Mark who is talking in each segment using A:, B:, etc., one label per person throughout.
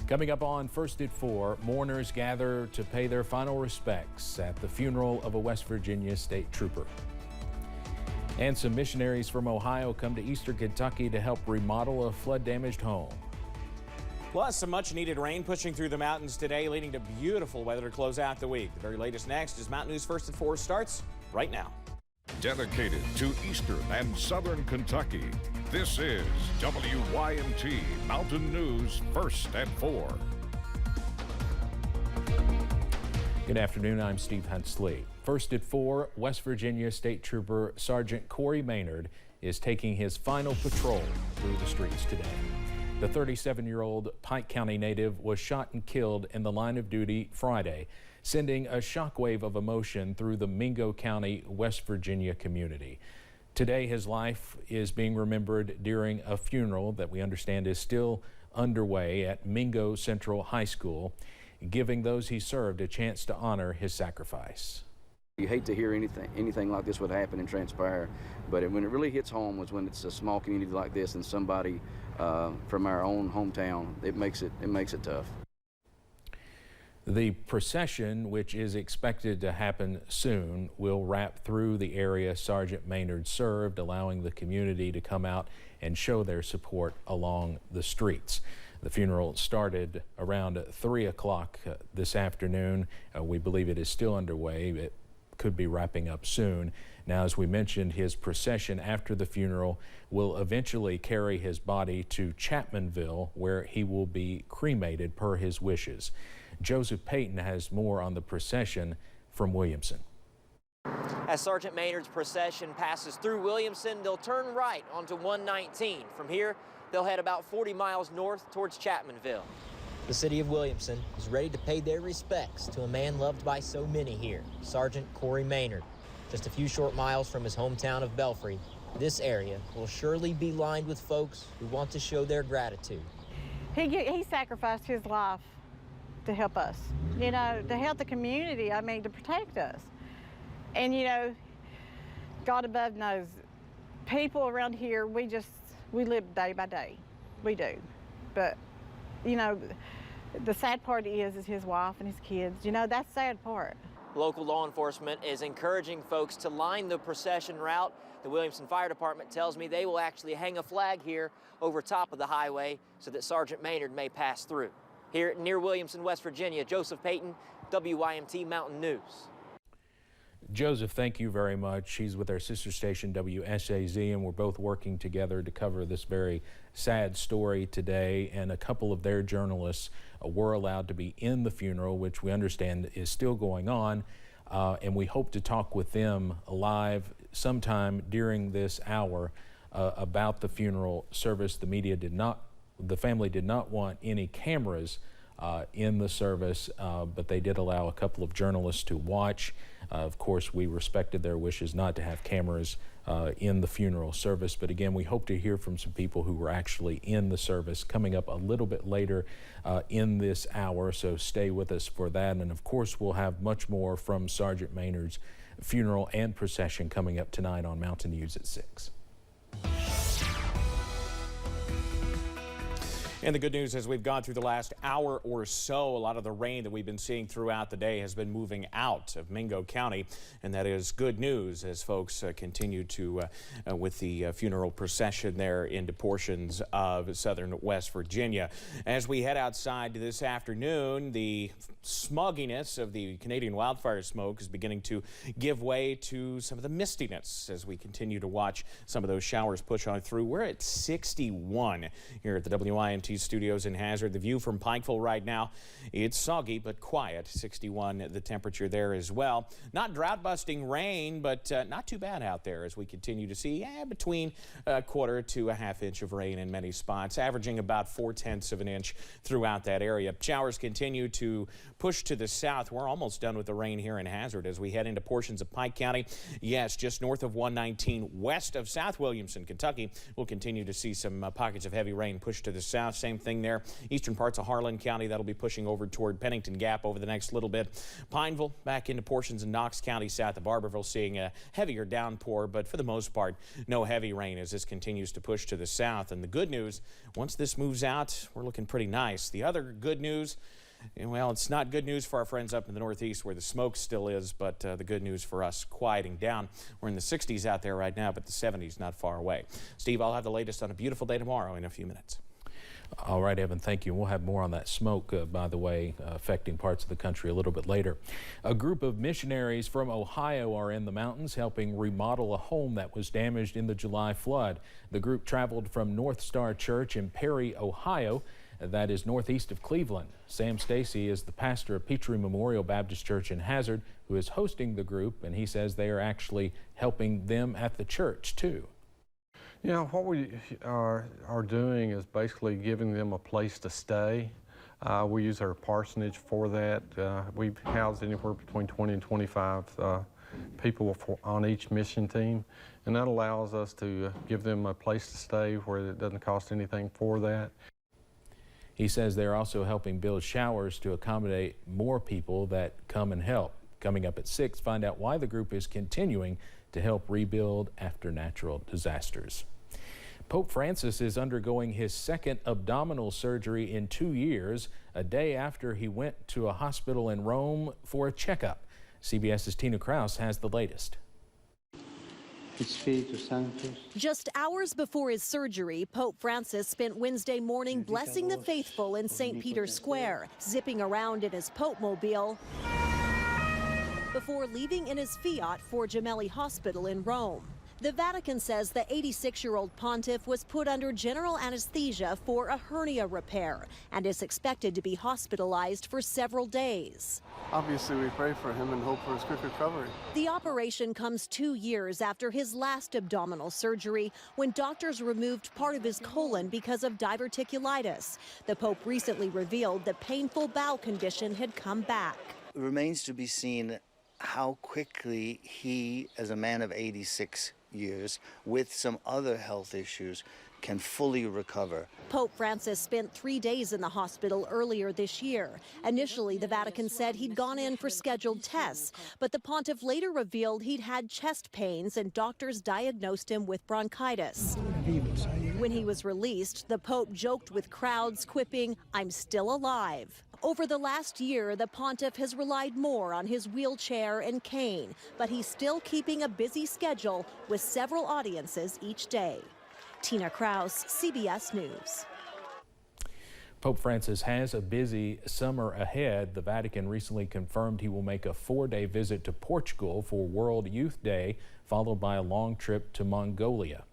A: Coming up on First at 4, mourners gather to pay their final respects at the funeral of a West Virginia state trooper. And some missionaries from Ohio come to Eastern Kentucky to help remodel a flood-damaged home.
B: Plus, some much-needed rain pushing through the mountains today, leading to beautiful weather to close out the week. The very latest next as Mountain News First at 4 starts right now.
C: Dedicated to Eastern and Southern Kentucky, this is WYMT Mountain News First at 4.
A: Good afternoon, I'm Steve Huntsley. First at 4, West Virginia State Trooper Sergeant Corey Maynard is taking his final patrol through the streets today. The 37-year-old Pike County native was shot and killed in the line of duty Friday, sending a shockwave of emotion through the Mingo County, West Virginia community. Today, his life is being remembered during a funeral that we understand is still underway at Mingo Central High School, giving those he served a chance to honor his sacrifice.
D: You hate to hear anything like this would happen and transpire, but when it really hits home was when it's a small community like this and somebody from our own hometown. It makes it tough.
A: The procession, which is expected to happen soon, will wrap through the area Sergeant Maynard served, allowing the community to come out and show their support along the streets. The funeral started around 3 o'clock this afternoon. We believe it is still underway. It could be wrapping up soon. Now, as we mentioned, his procession after the funeral will eventually carry his body to Chapmanville, where he will be cremated per his wishes. Joseph Payton has more on the procession from Williamson.
E: As Sergeant Maynard's procession passes through Williamson, they'll turn right onto 119. From here, they'll head about 40 miles north towards Chapmanville.
F: The city of Williamson is ready to pay their respects to a man loved by so many here, Sergeant Corey Maynard. Just a few short miles from his hometown of Belfry, this area will surely be lined with folks who want to show their gratitude.
G: He sacrificed his life to help us, you know, to help the community, I mean, to protect us. And, you know, God above knows, people around here, we live day by day. We do. But, you know, the sad part is his wife and his kids. You know, that's the sad part.
E: Local law enforcement is encouraging folks to line the procession route. The Williamson Fire Department tells me they will actually hang a flag here over top of the highway so that Sergeant Maynard may pass through. Here near Williamson, West Virginia, Joseph Payton, WYMT Mountain News.
A: Joseph, thank you very much. He's with our sister station WSAZ, and we're both working together to cover this very sad story today. And a couple of their journalists were allowed to be in the funeral, which we understand is still going on. And we hope to talk with them live sometime during this hour about the funeral service. The family did not want any cameras in the service, but they did allow a couple of journalists to watch. Of course, we respected their wishes not to have cameras in the funeral service. But again, we hope to hear from some people who were actually in the service coming up a little bit later in this hour. So stay with us for that. And of course, we'll have much more from Sergeant Maynard's funeral and procession coming up tonight on Mountain News at 6.
B: And the good news is we've gone through the last hour or so. A lot of the rain that we've been seeing throughout the day has been moving out of Mingo County, and that is good news as folks continue to with the funeral procession there into portions of southern West Virginia. As we head outside this afternoon, the smogginess of the Canadian wildfire smoke is beginning to give way to some of the mistiness as we continue to watch some of those showers push on through. We're at 61 here at the WYMT studios in Hazard. The view from Pikeville right now, it's soggy but quiet. 61 the temperature there as well. Not drought busting rain, but not too bad out there as we continue to see between a quarter to a half inch of rain in many spots, averaging about 4/10 of an inch throughout that area. Showers continue to push to the south. We're almost done with the rain here in Hazard as we head into portions of Pike County. Yes, just north of 119 west of South Williamson, Kentucky. We'll continue to see some pockets of heavy rain push to the south. same thing there. Eastern parts of Harlan County, that'll be pushing over toward Pennington Gap over the next little bit. Pineville back into portions of Knox County south of Barberville, seeing a heavier downpour, but for the most part, no heavy rain as this continues to push to the south. And the good news, once this moves out, we're looking pretty nice. The other good news, well, it's not good news for our friends up in the Northeast where the smoke still is, but the good news for us, quieting down. We're in the 60s out there right now, but the 70s not far away. Steve, I'll have the latest on a beautiful day tomorrow in a few minutes.
A: All right, Evan, thank you. We'll have more on that smoke, by the way, affecting parts of the country a little bit later. A group of missionaries from Ohio are in the mountains helping remodel a home that was damaged in the July flood. The group traveled from North Star Church in Perry, Ohio. That is northeast of Cleveland. Sam Stacy is the pastor of Petrie Memorial Baptist Church in Hazard, who is hosting the group, and he says they are actually helping them at the church too.
H: You know, what we are doing is basically giving them a place to stay. We use our parsonage for that. We've housed anywhere between 20 and 25 people on each mission team, and that allows us to give them a place to stay where it doesn't cost anything for that.
A: He says they're also helping build showers to accommodate more people that come and help. Coming up at 6, find out why the group is continuing to help rebuild after natural disasters. Pope Francis is undergoing his second abdominal surgery in 2 years, a day after he went to a hospital in Rome for a checkup. CBS's Tina Kraus has the latest.
I: Just hours before his surgery, Pope Francis spent Wednesday morning blessing the faithful in St. Peter's Square, zipping around in his Pope-mobile before leaving in his Fiat for Gemelli Hospital in Rome. The Vatican says the 86-year-old pontiff was put under general anesthesia for a hernia repair and is expected to be hospitalized for several days.
J: Obviously, we pray for him and hope for his quick recovery.
I: The operation comes 2 years after his last abdominal surgery, when doctors removed part of his colon because of diverticulitis. The Pope recently revealed the painful bowel condition had come back.
K: It remains to be seen how quickly he, as a man of 86 years, with some other health issues, can fully recover.
I: Pope Francis spent 3 days in the hospital earlier this year. Initially, the Vatican said he'd gone in for scheduled tests, but the pontiff later revealed he'd had chest pains and doctors diagnosed him with bronchitis. When he was released, the Pope joked with crowds, quipping, "I'm still alive." Over the last year, the pontiff has relied more on his wheelchair and cane, but he's still keeping a busy schedule with several audiences each day. Tina Kraus, CBS News.
A: Pope Francis has a busy summer ahead. The Vatican recently confirmed he will make a 4-day visit to Portugal for World Youth Day, followed by a long trip to Mongolia.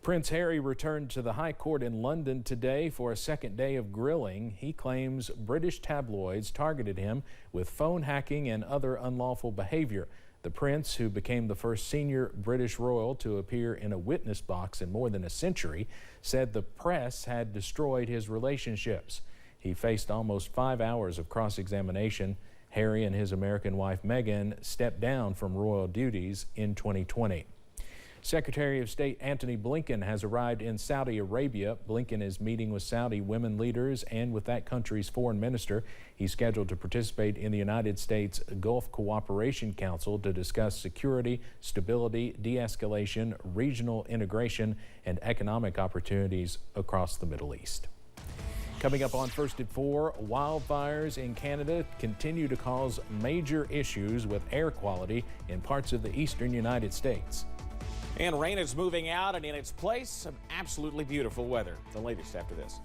A: Prince Harry returned to the High Court in London today for a second day of grilling. He claims British tabloids targeted him with phone hacking and other unlawful behavior. The prince, who became the first senior British royal to appear in a witness box in more than a century, said the press had destroyed his relationships. He faced almost 5 hours of cross-examination. Harry and his American wife Meghan stepped down from royal duties in 2020. Secretary of State Antony Blinken has arrived in Saudi Arabia. Blinken is meeting with Saudi women leaders and with that country's foreign minister. He's scheduled to participate in the United States Gulf Cooperation Council to discuss security, stability, de-escalation, regional integration, and economic opportunities across the Middle East. Coming up on First at 4, wildfires in Canada continue to cause major issues with air quality in parts of the eastern United States.
B: And rain is moving out, and in its place, some absolutely beautiful weather. The latest after this.